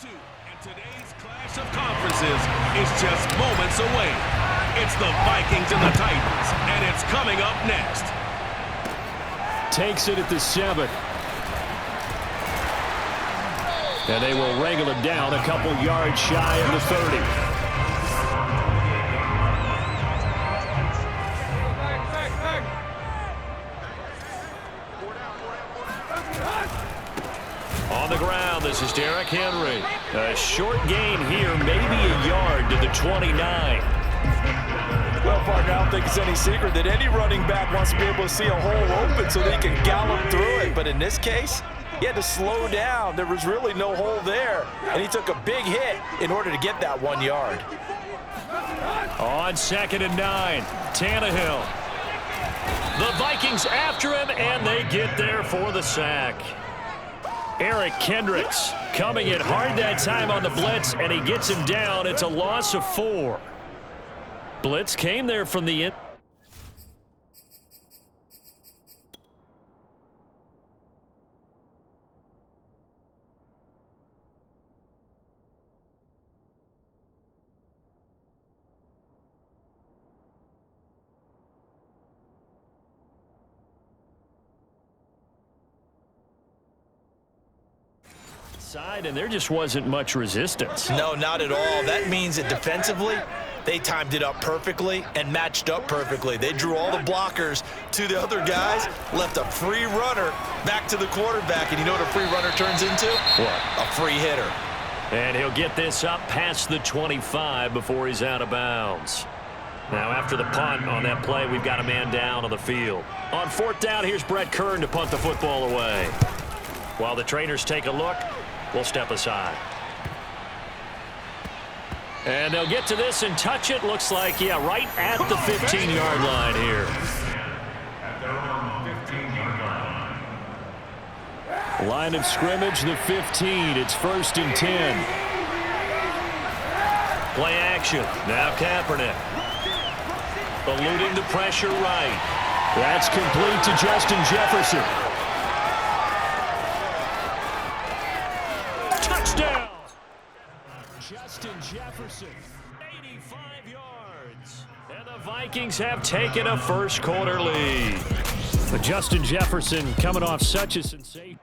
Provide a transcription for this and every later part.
And today's clash of conferences is just moments away. It's the Vikings and the Titans, and it's coming up next. Takes it at the 7. And they will wrangle it down a couple yards shy of the 30. On the ground, this is Derrick Henry. A short gain here, maybe a yard to the 29. Well, partner, I don't think it's any secret that any running back wants to be able to see a hole open so they can gallop through it. But in this case, he had to slow down. There was really no hole there, and he took a big hit in order to get that 1 yard. On 2nd and 9, Tannehill. The Vikings after him, and they get there for the sack. Eric Kendricks coming in hard that time on the blitz, and he gets him down. It's a loss of 4. Blitz came there from the end. Side, and there just wasn't much resistance. No, not at all. That means that defensively, they timed it up perfectly and matched up perfectly. They drew all the blockers to the other guys, left a free runner back to the quarterback, and you know what a free runner turns into? What? A free hitter. And he'll get this up past the 25 before he's out of bounds. Now, after the punt on that play, we've got a man down on the field. On 4th down, here's Brett Kern to punt the football away. While the trainers take a look, we'll step aside. And they'll get to this and touch it. Looks like, yeah, right at the 15-yard line here. Line of scrimmage, the 15. It's 1st and 10. Play action. Now Kaepernick. Eluding the pressure right. That's complete to Justin Jefferson. Touchdown! Justin Jefferson, 85 yards. And the Vikings have taken a first-quarter lead. But Justin Jefferson coming off such a sensation.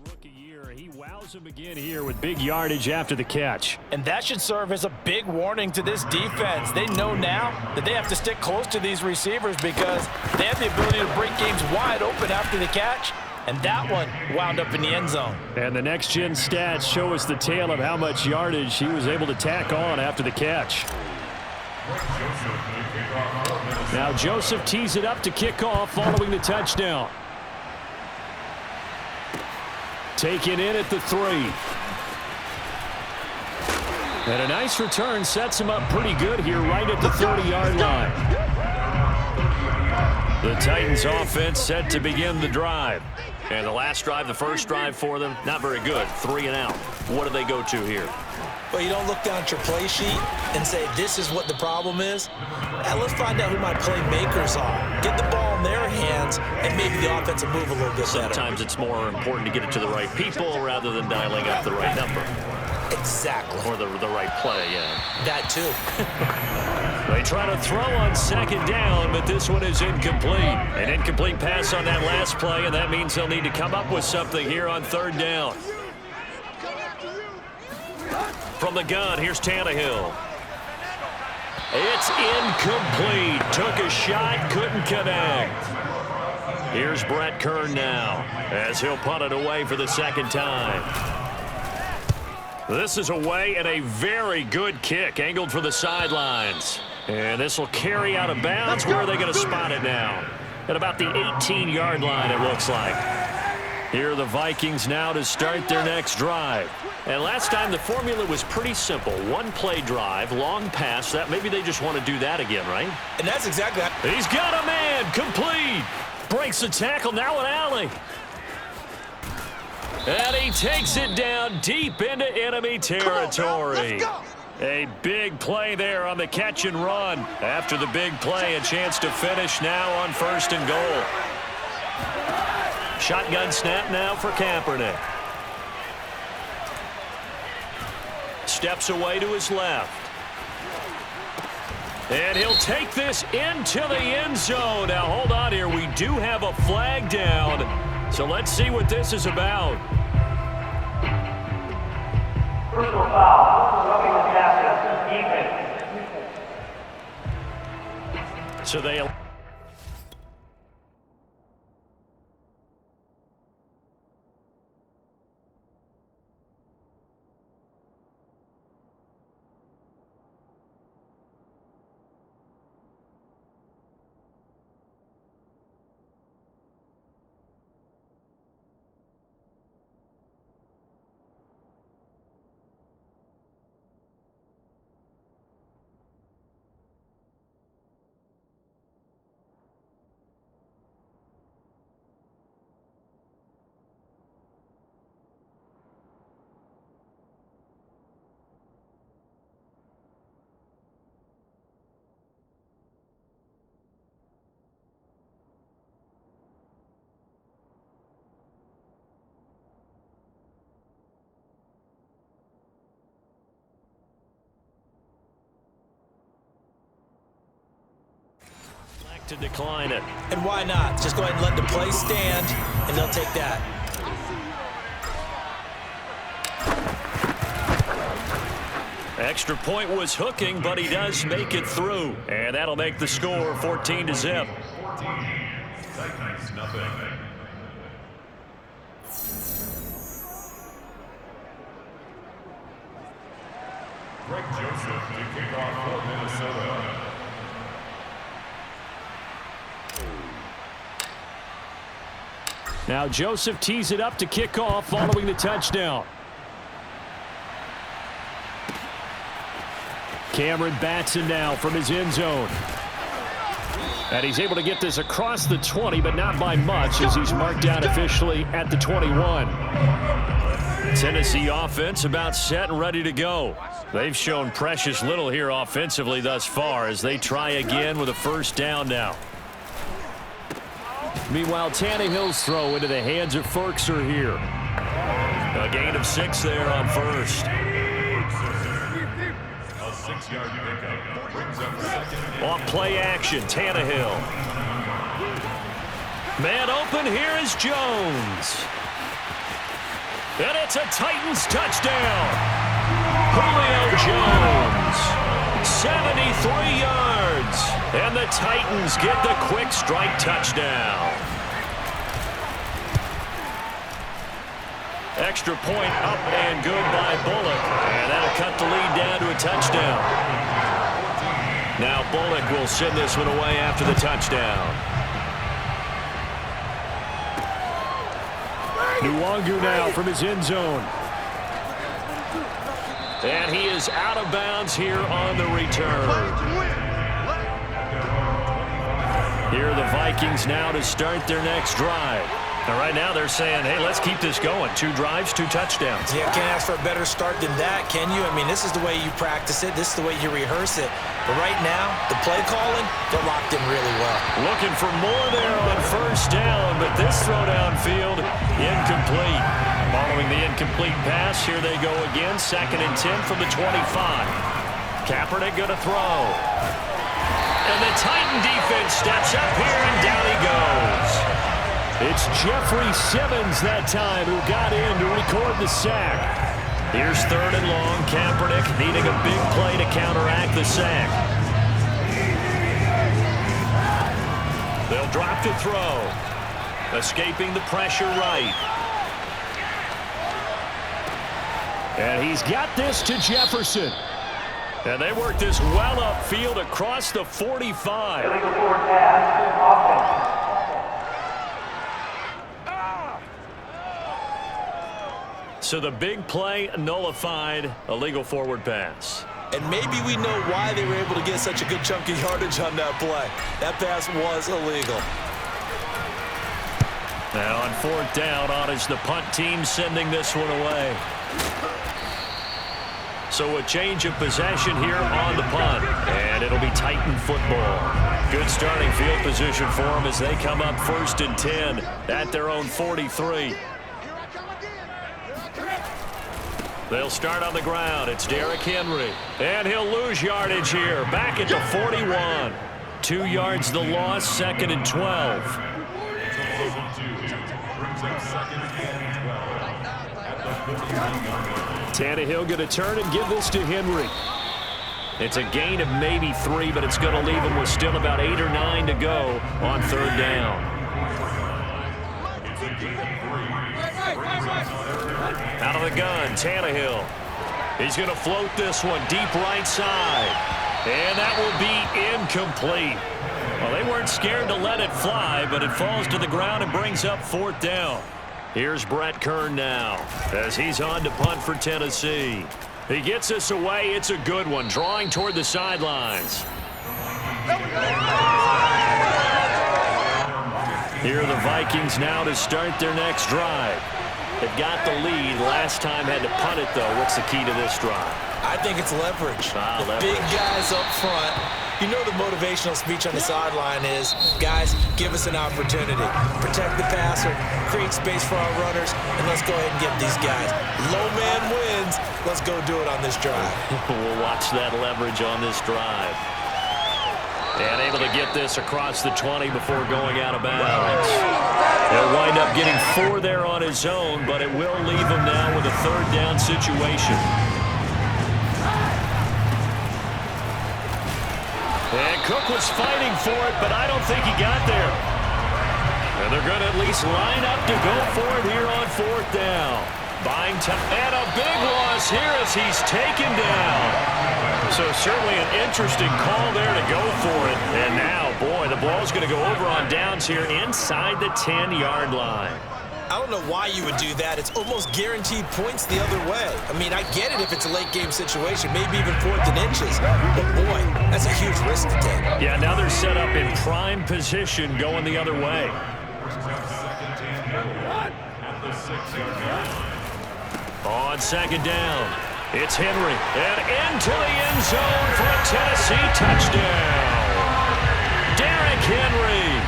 Rookie year, he wows him again here with big yardage after the catch. And that should serve as a big warning to this defense. They know now that they have to stick close to these receivers because they have the ability to break games wide open after the catch. And that one wound up in the end zone. And the next-gen stats show us the tale of how much yardage he was able to tack on after the catch. Now Joseph tees it up to kick off following the touchdown. Taken in at the 3. And a nice return sets him up pretty good here right at the 30-yard line. The Titans offense set to begin the drive. And the last drive, the first drive for them, not very good. 3 and out. What do they go to here? Well, you don't look down at your play sheet and say, this is what the problem is. Now, let's find out who my playmakers are. Get the ball in their hands, and maybe the offense will move a little bit better. Sometimes it's more important to get it to the right people rather than dialing up the right number. Exactly. Or the right play, yeah. That, too. They try to throw on 2nd down, but this one is incomplete. An incomplete pass on that last play, and that means they'll need to come up with something here on 3rd down. From the gun, here's Tannehill. It's incomplete. Took a shot, couldn't connect. Here's Brett Kern now as he'll punt it away for the 2nd time. This is away and a very good kick angled for the sidelines. And this will carry out of bounds. Where are they going to spot it now? At about the 18-yard line, it looks like. Here are the Vikings now to start their next drive. And last time the formula was pretty simple. 1-play drive, long pass. That maybe they just want to do that again, right? And that's exactly how. He's got a man. Complete. Breaks the tackle. Now an alley. And he takes it down deep into enemy territory. A big play there on the catch and run. After the big play, a chance to finish now on 1st and goal. Shotgun snap now for Kaepernick. Steps away to his left. And he'll take this into the end zone. Now, hold on here. We do have a flag down. So let's see what this is about. Personal foul. Roughing the passer. Defense. So they... to decline it. And why not? Just go ahead and let the play stand, and they'll take that. Extra point was hooking, but he does make it through. And that'll make the score 14-0. Greg Joseph to kick off for Minnesota. Now Joseph tees it up to kick off following the touchdown. Cameron Batson now from his end zone. And he's able to get this across the 20, but not by much as he's marked down officially at the 21. Tennessee offense about set and ready to go. They've shown precious little here offensively thus far as they try again with a first down now. Meanwhile, Tannehill's throw into the hands of Ferkser here. A gain of 6 there on first. A 6-yard pickup brings up second. Off play action, Tannehill. Man open, here is Jones. And it's a Titans touchdown. Julio Jones, 73 yards. And the Titans get the quick strike touchdown. Extra point up and good by Bullock. And that'll cut the lead down to a touchdown. Now Bullock will send this one away after the touchdown. Nwangu now from his end zone. And he is out of bounds here on the return. Here are the Vikings now to start their next drive. Now, right now they're saying, hey, let's keep this going. 2 drives, 2 touchdowns. Yeah, can't ask for a better start than that, can you? I mean, this is the way you practice it. This is the way you rehearse it. But right now, the play calling, they're locked in really well. Looking for more there on first down, but this throw downfield, incomplete. Following the incomplete pass, here they go again. 2nd and 10 from the 25. Kaepernick going to throw. And the Titan defense steps up here, and down he goes. It's Jeffrey Simmons that time who got in to record the sack. Here's 3rd and long. Kaepernick needing a big play to counteract the sack. They'll drop to throw. Escaping the pressure right. And he's got this to Jefferson. And they work this well upfield across the 45. Illegal forward pass. Offense. So the big play nullified, a legal forward pass. And maybe we know why they were able to get such a good chunk of yardage on that play. That pass was illegal. Now on 4th down, on is the punt team sending this one away. So a change of possession here on the punt. And it'll be Titan football. Good starting field position for them as they come up 1st and 10 at their own 43. They'll start on the ground. It's Derrick Henry. And he'll lose yardage here. Back at the 41. 2 yards the loss, 2nd and 12. Tannehill going to turn and give this to Henry. It's a gain of maybe 3, but it's going to leave him with still about 8 or 9 to go on 3rd down. Out of the gun, Tannehill. He's going to float this one deep right side. And that will be incomplete. Well, they weren't scared to let it fly, but it falls to the ground and brings up 4th down. Here's Brett Kern now as he's on to punt for Tennessee. He gets this away. It's a good one, drawing toward the sidelines. Here are the Vikings now to start their next drive. They've got the lead. Last time had to punt it, though. What's the key to this drive? I think it's leverage. Leverage. Big guys up front. You know the motivational speech on the sideline is, guys, give us an opportunity. Protect the passer, create space for our runners, and let's go ahead and get these guys. Low man wins. Let's go do it on this drive. We'll watch that leverage on this drive. And able to get this across the 20 before going out of bounds. He'll wind up getting 4 there on his own, but it will leave him now with a 3rd down situation. And Cook was fighting for it, but I don't think he got there. And they're going to at least line up to go for it here on 4th down. Buying time. And a big loss here as he's taken down. So certainly an interesting call there to go for it. And now, boy, the ball's going to go over on downs here inside the 10-yard line. I don't know why you would do that. It's almost guaranteed points the other way. I mean, I get it if it's a late-game situation, maybe even 4th and inches. But, boy, that's a huge risk to take. Yeah, now they're set up in prime position going the other way. On 2nd down, it's Henry. And into the end zone for a Tennessee touchdown. Derrick Henry.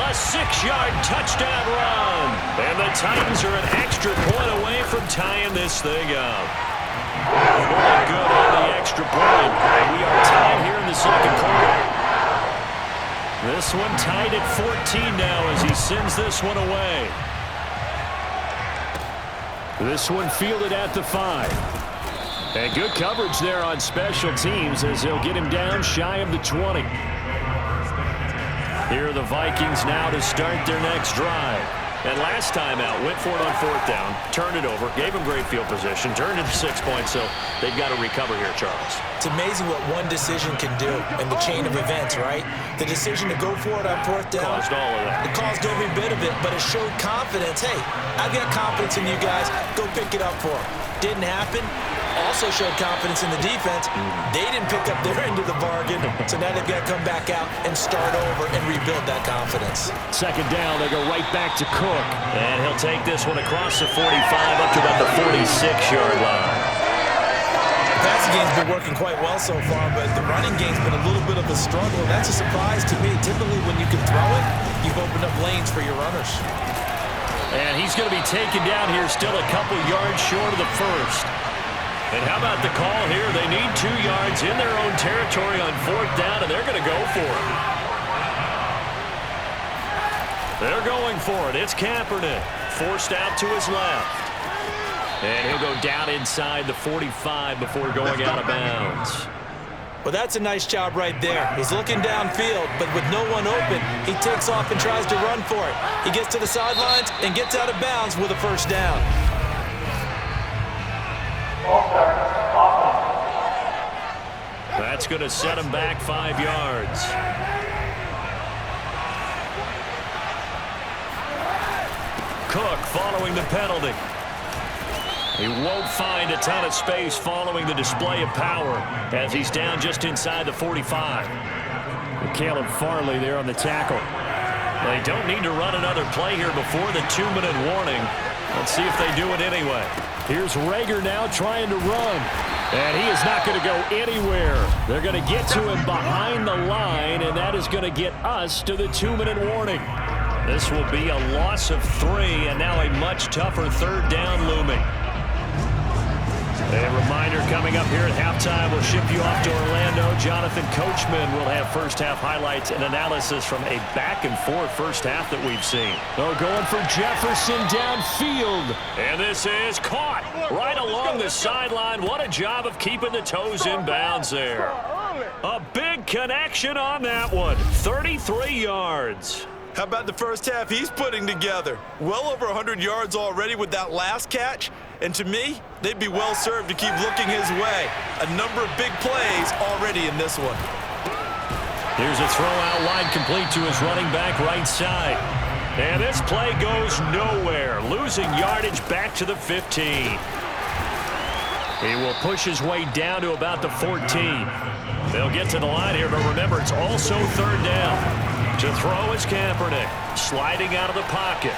A 6-yard touchdown run. And the Titans are an extra point away from tying this thing up. Really good on the extra point. And we are tied here in the 2nd quarter. This one tied at 14 now as he sends this one away. This one fielded at the 5. And good coverage there on special teams as they'll get him down shy of the 20. Here are the Vikings now to start their next drive. And last time out, went for it on 4th down, turned it over, gave him great field position, turned it to 6 points, so they've got to recover here, Charles. It's amazing what one decision can do in the chain of events, right? The decision to go for it on 4th down. Caused all of that. It caused every bit of it, but it showed confidence. Hey, I've got confidence in you guys. Go pick it up for them. Didn't happen. Also showed confidence in the defense. They didn't pick up their end of the bargain, so now they've got to come back out and start over and rebuild that confidence. 2nd down, they go right back to Cook. And he'll take this one across the 45 up to about the 46-yard line. The passing game's been working quite well so far, but the running game's been a little bit of a struggle. That's a surprise to me. Typically, when you can throw it, you've opened up lanes for your runners. And he's going to be taken down here still a couple yards short of the 1st. And how about the call here? They need 2 yards in their own territory on 4th down, and they're going to go for it. They're going for it. It's Kaepernick. Forced out to his left. And he'll go down inside the 45 before going out of bounds. Well, that's a nice job right there. He's looking downfield, but with no one open, he takes off and tries to run for it. He gets to the sidelines and gets out of bounds with a 1st down. That's going to set him back 5 yards. Cook following the penalty. He won't find a ton of space following the display of power as he's down just inside the 45. Caleb Farley there on the tackle. They don't need to run another play here before the 2-minute warning. Let's see if they do it anyway. Here's Rager now trying to run. And he is not going to go anywhere. They're going to get to him behind the line, and that is going to get us to the 2-minute warning. This will be a loss of 3, and now a much tougher 3rd down looming. A reminder coming up here at halftime, we'll ship you off to Orlando. Jonathan Coachman will have first-half highlights and analysis from a back-and-forth first half that we've seen. Oh, going for Jefferson downfield. And this is caught right along the sideline. What a job of keeping the toes in bounds there. A big connection on that one. 33 yards. How about the first half he's putting together? Well over 100 yards already with that last catch. And to me, they'd be well served to keep looking his way. A number of big plays already in this one. Here's a throw out wide complete to his running back right side. And this play goes nowhere, losing yardage back to the 15. He will push his way down to about the 14. They'll get to the line here, but remember, it's also third down. To throw is Kaepernick, sliding out of the pocket.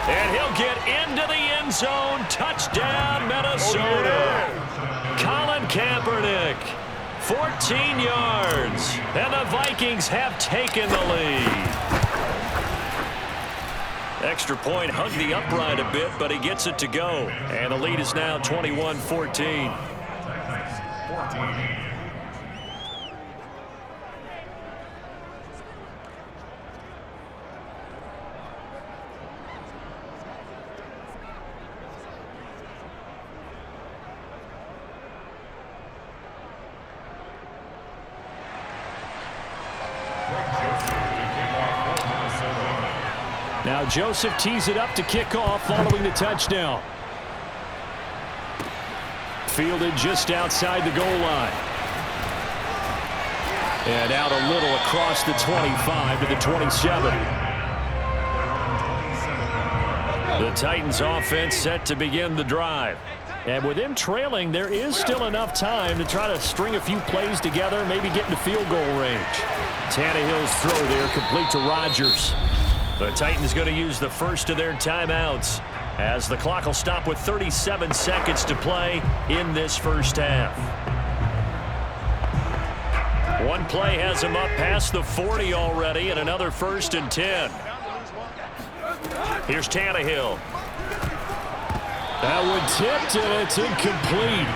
And he'll get into the end zone. Touchdown, Minnesota. Colin Kaepernick, 14 yards. And the Vikings have taken the lead. Extra point hugged the upright a bit, but he gets it to go. And the lead is now 21-14. Now Joseph tees it up to kick off following the touchdown. Fielded just outside the goal line. And out a little across the 25 to the 27. The Titans offense set to begin the drive. And with them trailing, there is still enough time to try to string a few plays together, maybe get into field goal range. Tannehill's throw there complete to Rodgers. The Titans going to use the first of their timeouts as the clock will stop with 37 seconds to play in this first half. One play has him up past the 40 already, and another 1st and 10. Here's Tannehill. That one tipped, and it's incomplete.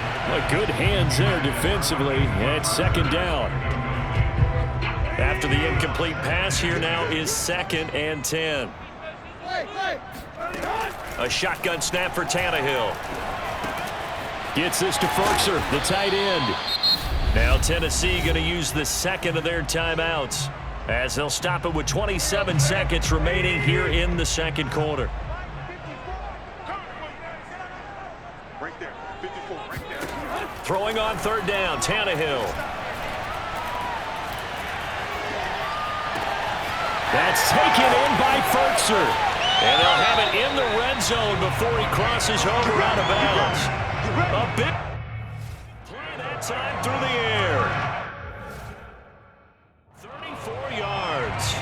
Good hands there defensively, and second down. After the incomplete pass, here now is 2nd and 10. A shotgun snap for Tannehill. Gets this to Firkser, the tight end. Now Tennessee going to use the second of their timeouts as they'll stop it with 27 seconds remaining here in the second quarter. Right there, 54, right there. Throwing on third down, Tannehill. That's taken in by Firkser. And they'll have it in the red zone before he crosses over out of bounds. A big play that time through the air. 34 yards.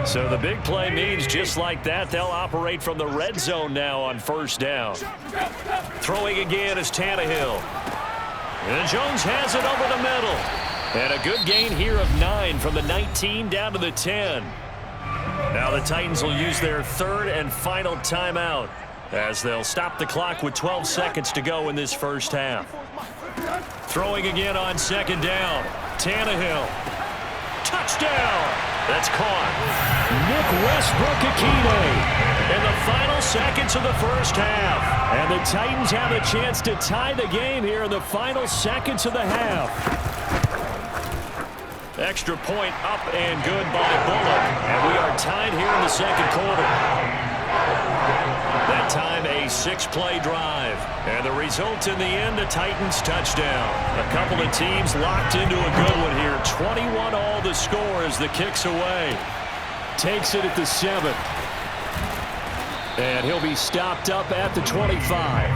So the big play means just like that, they'll operate from the red zone now on first down. Throwing again is Tannehill. And Jones has it over the middle. And a good gain here of 9 from the 19 down to the 10. Now the Titans will use their third and final timeout as they'll stop the clock with 12 seconds to go in this first half. Throwing again on second down. Tannehill. Touchdown! That's caught. Nick Westbrook-Akine in the final seconds of the first half. And the Titans have a chance to tie the game here in the final seconds of the half. Extra point up and good by Bullock. And we are tied here in the second quarter. That time a 6-play drive. And the result in the end, a Titans touchdown. A couple of teams locked into a good one here. 21 all the score as the kick's away. Takes it at the 7. And he'll be stopped up at the 25.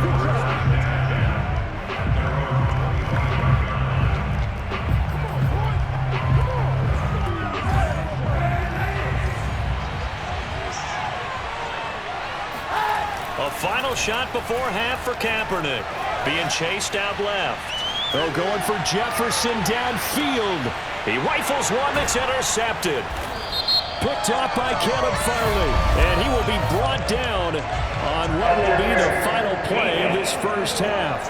A final shot before half for Kaepernick. Being chased out left. Oh, going for Jefferson downfield. He rifles one that's intercepted. Picked off by Caleb Farley. And he will be brought down on what will be the final play of this first half.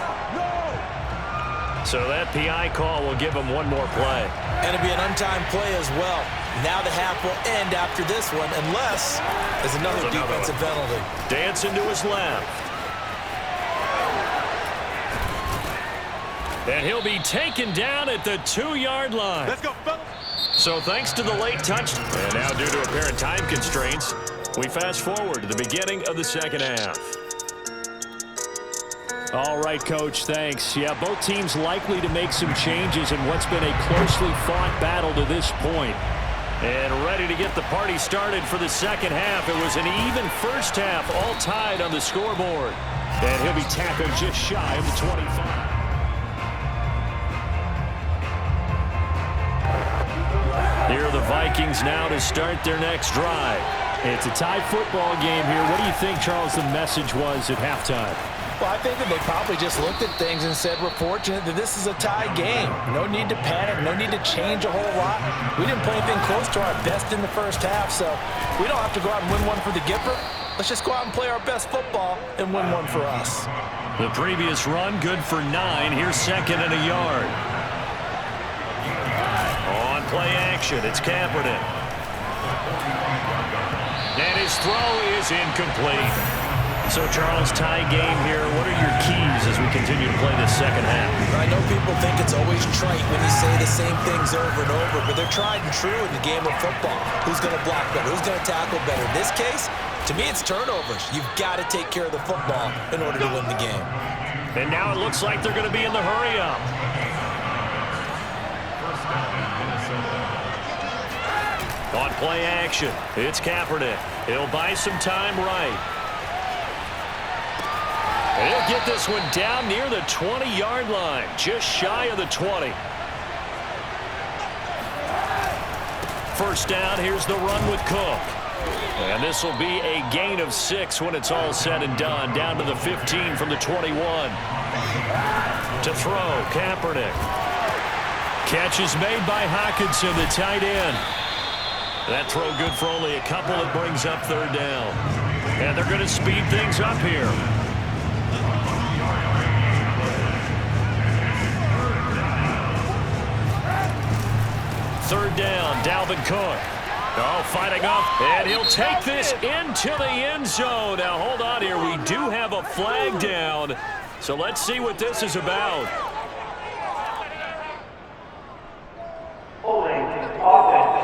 So that PI call will give him one more play. And it'll be an untimed play as well. Now the half will end after this one, unless there's another defensive penalty. Dancing to his left. And he'll be taken down at the 2-yard line. Let's go, fellas. So thanks to the late touch, and now due to apparent time constraints, we fast forward to the beginning of the second half. All right, Coach, thanks. Yeah, both teams likely to make some changes in what's been a closely fought battle to this point. And ready to get the party started for the second half. It was an even first half, all tied on the scoreboard. And he'll be tackled just shy of the 25. Here are the Vikings now to start their next drive. It's a tie football game here. What do you think, Charles, the message was at halftime? Well, I think that they probably just looked at things and said, we're fortunate that this is a tie game. No need to panic. No need to change a whole lot. We didn't play anything close to our best in the first half, so we don't have to go out and win one for the Gipper. Let's just go out and play our best football and win one for us. The previous run, good for 9. Here's second and a yard. On play action, it's Kaepernick. And his throw is incomplete. So, Charles, tie game here. What are your keys as we continue to play this second half? I know people think it's always trite when you say the same things over and over, but they're tried and true in the game of football. Who's going to block better? Who's going to tackle better? In this case, to me, it's turnovers. You've got to take care of the football in order to win the game. And now it looks like they're going to be in the hurry-up. On play action, it's Kaepernick. He'll buy some time right. And he'll get this one down near the 20-yard line, just shy of the 20. First down, here's the run with Cook. And this will be a gain of 6 when it's all said and done, down to the 15 from the 21. To throw, Kaepernick. Catch is made by Hockenson, the tight end. That throw good for only a couple. It brings up third down. And they're going to speed things up here. Third down, Dalvin Cook. Oh, fighting up, and he'll take this into the end zone. Now, hold on here. We do have a flag down, so let's see what this is about. Holding offense.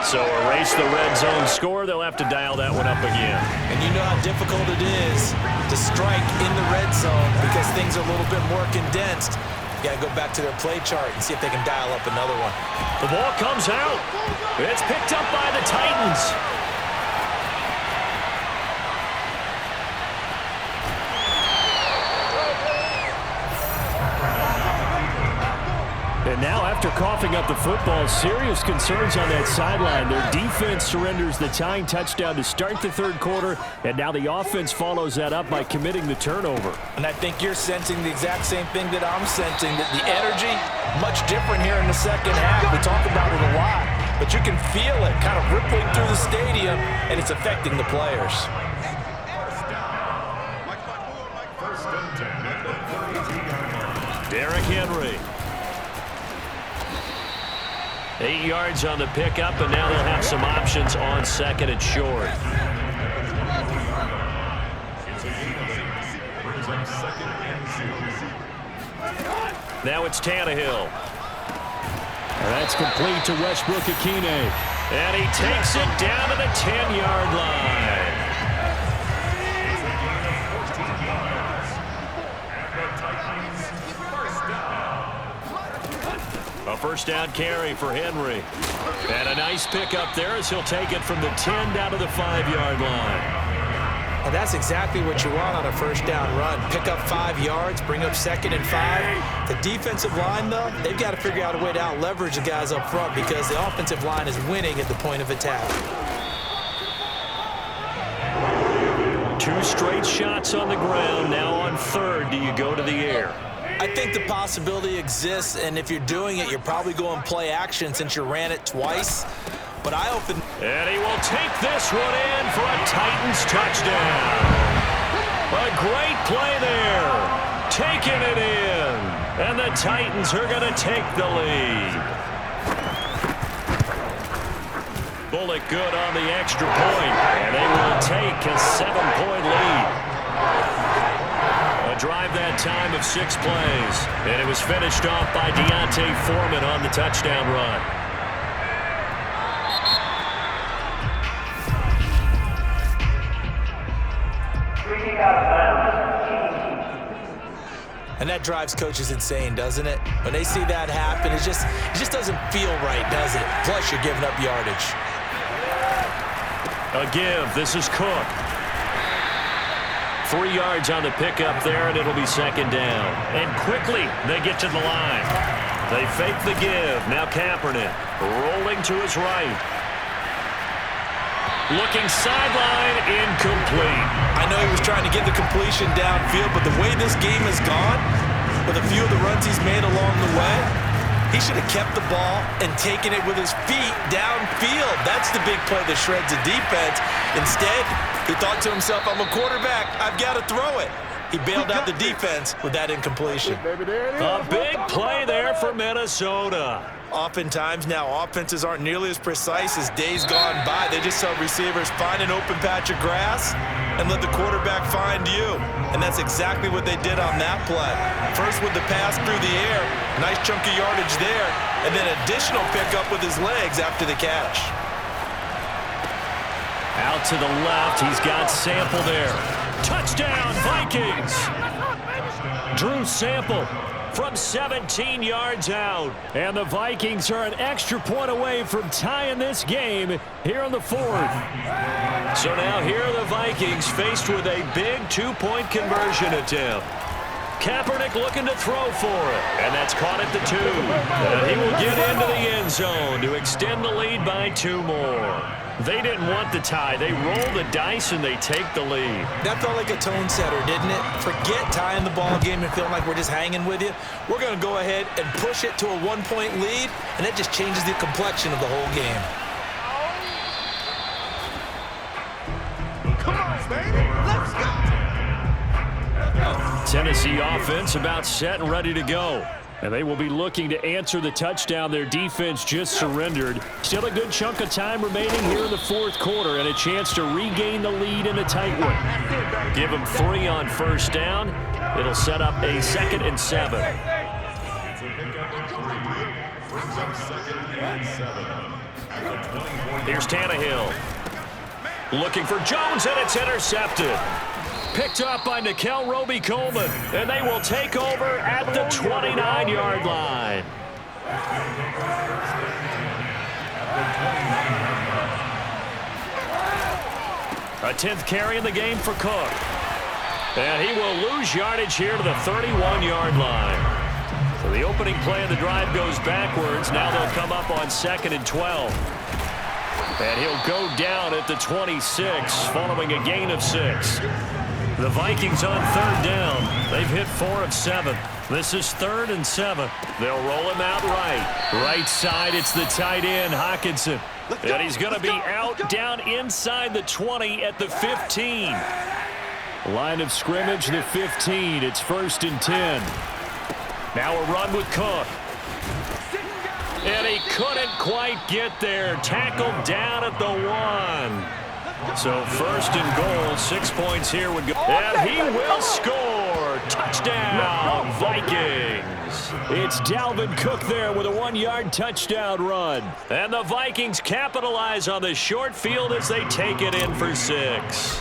So erase the red zone score. They'll have to dial that one up again. And you know how difficult it is to strike in the red zone because things are a little bit more condensed. You got to go back to their play chart and see if they can dial up another one. The ball comes out. It's picked up by the Titans. And now, after coughing up the football, serious concerns on that sideline. Their defense surrenders the tying touchdown to start the third quarter, and now the offense follows that up by committing the turnover. And I think you're sensing the exact same thing that I'm sensing, that the energy, much different here in the second half. We talk about it a lot, but you can feel it kind of rippling through the stadium, and it's affecting the players. Derrick Henry. 8 yards on the pickup, and now they'll have some options on second and short. Now it's Tannehill. That's complete to Westbrook-Akine. And he takes it down to the 10-yard line. A first down carry for Henry. And a nice pickup there as he'll take it from the 10 down to the 5-yard line. And that's exactly what you want on a first down run. Pick up 5 yards, bring up 2nd and 5. The defensive line, though, they've got to figure out a way to out-leverage the guys up front because the offensive line is winning at the point of attack. 2 straight shots on the ground. Now on 3rd, do you go to the air? I think the possibility exists, and if you're doing it, you're probably going play action since you ran it twice. But I open. And he will take this one in for a Titans touchdown. A great play there. Taking it in. And the Titans are going to take the lead. Bullock good on the extra point. And they will take a 7-point lead. A drive that time of 6 plays. And it was finished off by Deontay Foreman on the touchdown run. And that drives coaches insane, doesn't it? When they see that happen, it just doesn't feel right, does it? Plus, you're giving up yardage. A give. This is Cook. 3 yards on the pickup there, and it'll be 2nd down. And quickly, they get to the line. They fake the give. Now Kaepernick rolling to his right. Looking sideline, incomplete. I know he was trying to get the completion downfield, but the way this game has gone, with a few of the runs he's made along the way, he should have kept the ball and taken it with his feet downfield. That's the big play that shreds the defense. Instead, he thought to himself, I'm a quarterback. I've got to throw it. He bailed out the defense with that incompletion. A big play there for Minnesota. Oftentimes now, offenses aren't nearly as precise as days gone by. They just tell receivers, find an open patch of grass and let the quarterback find you. And that's exactly what they did on that play. First with the pass through the air, nice chunk of yardage there, and then additional pickup with his legs after the catch. Out to the left, he's got Sample there. Touchdown, Vikings! Drew Sample from 17 yards out. And the Vikings are an extra point away from tying this game here in the 4th. So now here are the Vikings faced with a big 2-point conversion attempt. Kaepernick looking to throw for it. And that's caught at the 2. And he will get into the end zone to extend the lead by 2 more. They didn't want the tie. They roll the dice and they take the lead. That felt like a tone setter, didn't it? Forget tying the ball game and feeling like we're just hanging with you. We're going to go ahead and push it to a 1-point lead, and that just changes the complexion of the whole game. Come on, baby. Let's go. Tennessee offense about set and ready to go. And they will be looking to answer the touchdown their defense just surrendered. Still a good chunk of time remaining here in the 4th quarter and a chance to regain the lead in a tight one. Give them 3 on first down. It'll set up a 2nd and 7. Here's Tannehill. Looking for Jones, and it's intercepted. Picked up by Nikel Roby-Coleman, and they will take over at the 29-yard line. A 10th carry in the game for Cook. And he will lose yardage here to the 31-yard line. So the opening play of the drive goes backwards. Now they'll come up on 2nd and 12. And he'll go down at the 26 following a gain of 6. The Vikings on 3rd down. They've hit 4 of 7. This is 3rd and 7. They'll roll him out right. Right side, it's the tight end, Hockenson. And he's going to be out down inside the 20 at the 15. Line of scrimmage, the 15. It's 1st and 10. Now a run with Cook. And he couldn't quite get there. Tackled down at the 1. So 1st and goal, 6 points here would go. And he will score. Touchdown, Vikings. It's Dalvin Cook there with a 1-yard touchdown run. And the Vikings capitalize on the short field as they take it in for 6.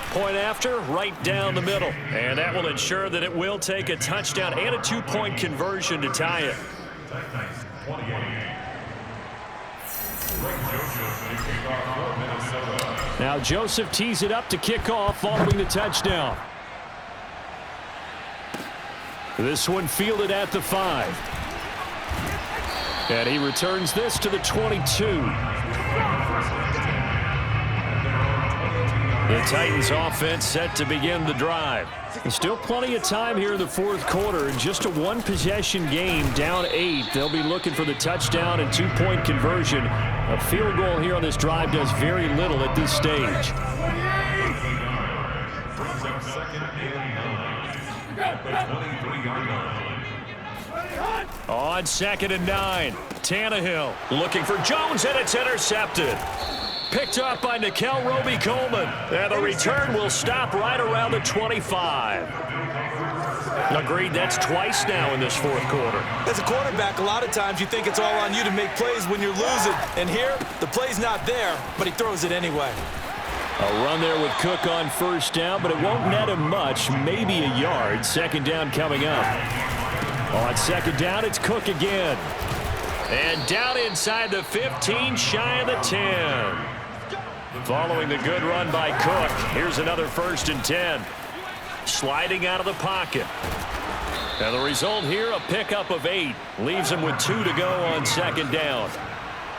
Point after, right down the middle. And that will ensure that it will take a touchdown and a 2-point conversion to tie it. Now Joseph tees it up to kick off following the touchdown. This one fielded at the 5. And he returns this to the 22. The Titans offense set to begin the drive. And still plenty of time here in the fourth quarter. In just a 1-possession game, down 8. They'll be looking for the touchdown and 2-point conversion. A field goal here on this drive does very little at this stage. On 2nd and 9, Tannehill looking for Jones, and it's intercepted. Picked up by Nickel Roby-Coleman. And the return will stop right around the 25. Agreed, that's twice now in this fourth quarter. As a quarterback, a lot of times you think it's all on you to make plays when you're losing. And here, the play's not there, but he throws it anyway. A run there with Cook on first down, but it won't net him much, maybe a yard. 2nd down coming up. On 2nd down, it's Cook again. And down inside the 15, shy of the 10. Following the good run by Cook, here's another 1st and 10. Sliding out of the pocket. And the result here, a pickup of 8. Leaves him with 2 to go on 2nd down.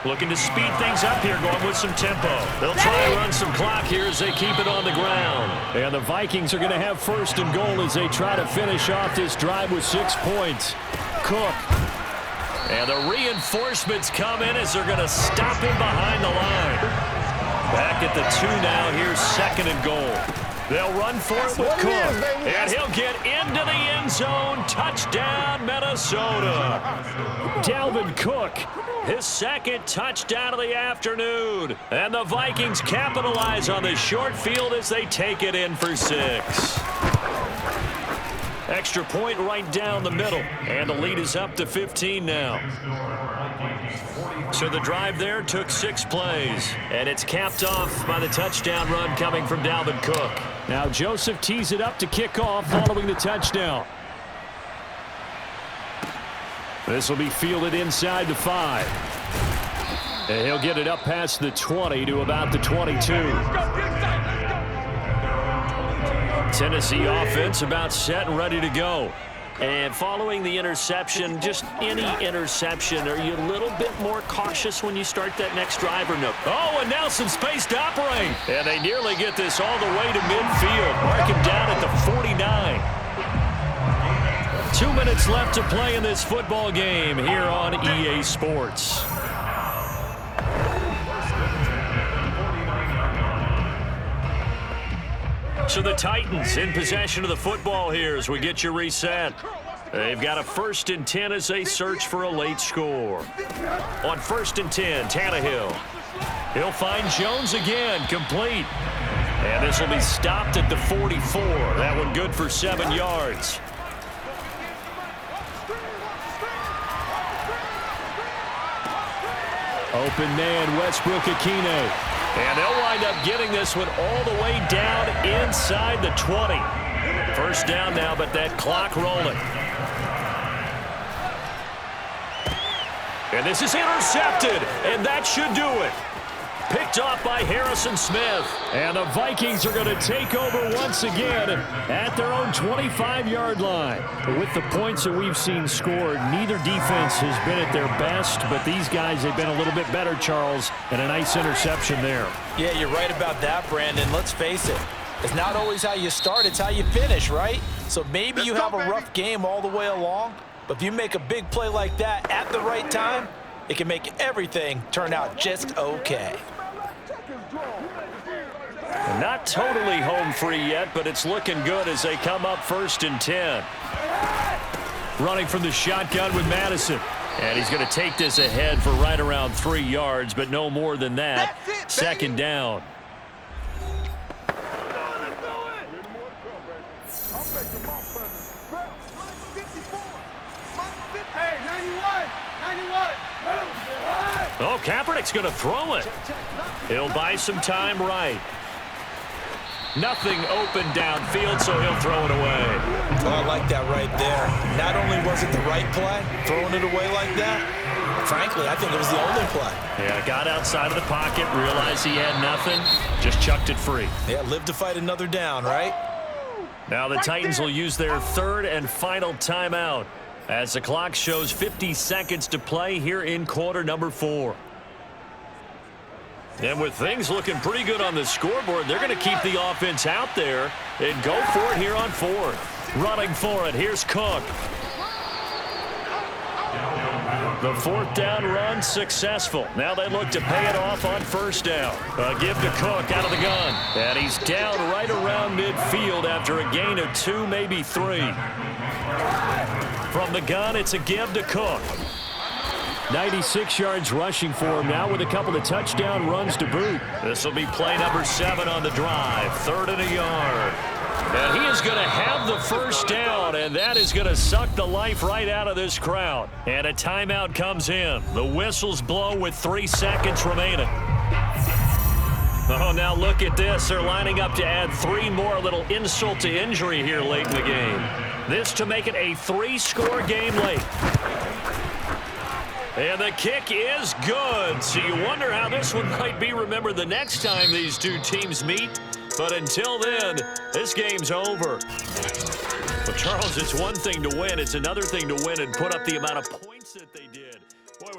Looking to speed things up here, going with some tempo. They'll try and run some clock here as they keep it on the ground. And the Vikings are going to have 1st and goal as they try to finish off this drive with 6 points. Cook. And the reinforcements come in as they're going to stop him behind the line. Back at the 2 now. Here's 2nd and goal. They'll run for it with Cook. And he'll get into the end zone. Touchdown, Minnesota. Dalvin Cook, his 2nd touchdown of the afternoon. And the Vikings capitalize on the short field as they take it in for 6. Extra point right down the middle. And the lead is up to 15 now. So the drive there took 6 plays. And it's capped off by the touchdown run coming from Dalvin Cook. Now Joseph tees it up to kick off following the touchdown. This will be fielded inside the 5. And he'll get it up past the 20 to about the 22. Tennessee offense about set and ready to go. And following the interception, just any interception, are you a little bit more cautious when you start that next drive or no? Oh, and now some space to operate. And they nearly get this all the way to midfield. Marking down at the 49. 2 minutes left to play in this football game here on EA Sports. So the Titans in possession of the football here as we get you reset. They've got a 1st and 10 as they search for a late score. On 1st and 10, Tannehill. He'll find Jones again, complete. And this will be stopped at the 44. That one good for 7 yards. Open man, Westbrook-Ikhine. And they'll wind up getting this one all the way down inside the 20. 1st down now, but that clock rolling. And this is intercepted, and that should do it. Picked off by Harrison Smith. And the Vikings are going to take over once again at their own 25-yard line. With the points that we've seen scored, neither defense has been at their best, but these guys have been a little bit better, Charles, and a nice interception there. Yeah, you're right about that, Brandon. Let's face it. It's not always how you start, it's how you finish, right? So maybe you have a rough game all the way along, but if you make a big play like that at the right time, it can make everything turn out just okay. Not totally home free yet, but it's looking good as they come up 1st and 10. Running from the shotgun with Madison. And he's going to take this ahead for right around 3 yards, but no more than that. 2nd down. Oh, Kaepernick's going to throw it. He'll buy some time right. Nothing open downfield, so he'll throw it away. Oh, I like that right there. Not only was it the right play, throwing it away like that, frankly, I think it was the only play. Yeah, got outside of the pocket, realized he had nothing, just chucked it free. Yeah, live to fight another down, right? Now the Titans will use their third and final timeout as the clock shows 50 seconds to play here in quarter number 4. And with things looking pretty good on the scoreboard, they're going to keep the offense out there and go for it here on 4th. Running for it, here's Cook. The 4th down run successful. Now they look to pay it off on 1st down. A give to Cook out of the gun. And he's down right around midfield after a gain of 2, maybe 3. From the gun, it's a give to Cook. 96 yards rushing for him now with a couple of touchdown runs to boot. This will be play number 7 on the drive. 3rd and a yard. And he is going to have the 1st down, and that is going to suck the life right out of this crowd. And a timeout comes in. The whistles blow with 3 seconds remaining. Oh, now look at this. They're lining up to add 3 more, a little insult to injury here late in the game. This to make it a 3-score game late. And the kick is good. So you wonder how this one might be remembered the next time these two teams meet. But until then, this game's over. But Charles, it's one thing to win. It's another thing to win and put up the amount of points that they did.